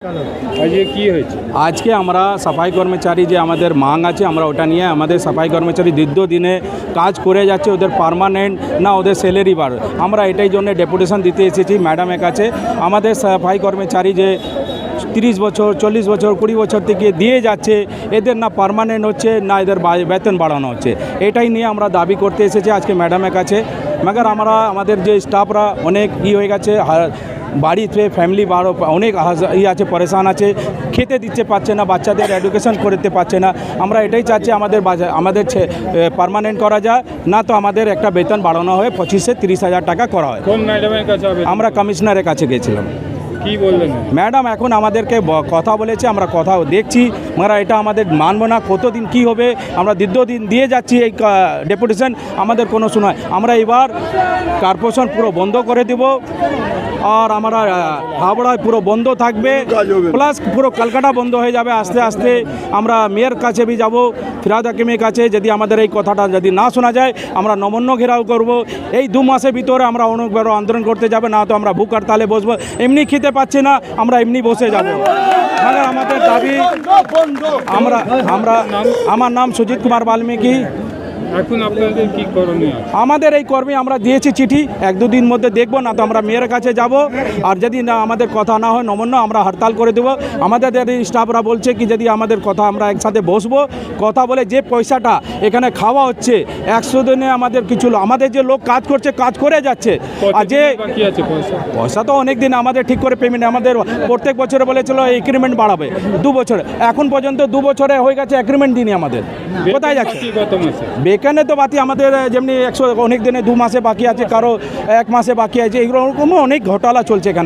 आज के हमारा सफाई कर्मचारी जो हमारे मांग আছে আমরা ওটা নিয়ে আমাদের সাফাই কর্মচারী দীর্ঘদিনে কাজ করে যাচ্ছে ওদের পার্মানেন্ট না ওদের স্যালারি বার আমরা এটাই জন্য ডেপুটেশন দিতে এসেছি ম্যাডামের কাছে আমাদের সাফাই কর্মচারী যে 30 বছর 40 বছর 20 বছর থেকে দিয়ে যাচ্ছে এদের না পার্মানেন্ট হচ্ছে না এদের বেতন বাড়ানো হচ্ছে এটাই নিয়ে আমরা দাবি করতে এসেছি আজকে ম্যাডামের কাছে মगर আমরা আমাদের যে স্টাফরা অনেক হয়ে গেছে বাড়িতে ফ্যামিলি অনেক আছে পরেশান আছে খেতে দিতে পারছে না বাচ্চাদের এডুকেশন করতে পারছে না আমরা এটাই চাচ্ছি আমাদের পার্মানেন্ট করা যায় না তো আমাদের একটা বেতন বাড়ানো হয় 25 से 30 হাজার টাকা করা হয় কোন ম্যাডামের কাছে আমরা কমিশনারের কাছে গেছিলাম কি বললেন ম্যাডাম এখন আমাদেরকে কথা বলেছে আমরা কথা দেখছি আমরা এটা আমাদের মানব না কতদিন কি হবে আমরা দীর্ঘদিন দিয়ে যাচ্ছি এই ডেপুটেশন আমাদের কোনো শোনায় আমরা এবার কর্পোরেশন পুরো বন্ধ করে দেব আর আমরা হাবড়ায় পুরো বন্ধ থাকবে প্লাস পুরো কলকাতা বন্ধ হয়ে যাবে আস্তে আস্তে আমরা মেয়র কাছে भी যাব ফিরাদ হাকিমের কাছে যদি আমাদের এই কথাটা যদি না শোনা যায় আমরা নমন্য ঘেরাও করব এই 2 মাসের ভিতরে আমরা অনেক বড় আন্দোলন করতে যাব না তো আমরা ভুক হরতালে বসবো এমনি খেতে পাচ্ছি না আমরা এমনি বসে যাব মगर আমাদের দাবি আমার নাম সুজিত কুমার বাল্মীকি এখন আপনাদের কি করণীয় আমাদের এই কর্মী আমরা দিয়েছি চিঠি 1-2 দিন মধ্যে দেখব না তো আমরা মেয়রের কাছে যাব আর যদি না আমাদের কথা না হয় নমন্য আমরা হরতাল করে দেব আমাদের স্টাফরা বলছে কি যদি আমাদের কথা আমরা একসাথে বসবো কথা বলে যে পয়সাটা এখানে খাওয়া হচ্ছে 100 দিনে আমাদের কিছু আমাদের যে লোক কাজ করছে কাজ করে যাচ্ছে আর যে বাকি আছে পয়সা তো অনেক দিন আমাদের ঠিক করে পেমেন্ট আমাদের প্রত্যেক বছরে বলেছিল এগ্রিমেন্ট বাড়াবে 2 বছরে এখন পর্যন্ত 2 বছরে হয়ে গেছে এগ্রিমেন্ট দিনই আমাদের কোথায় যাচ্ছে এখানে তো বাকি আমাদের যেমনি 100 অনেক দিনে 2 মাসে বাকি আছে কারো 1 মাসে বাকি আছে এরকম অনেক ঘোটালা চলছে এখানে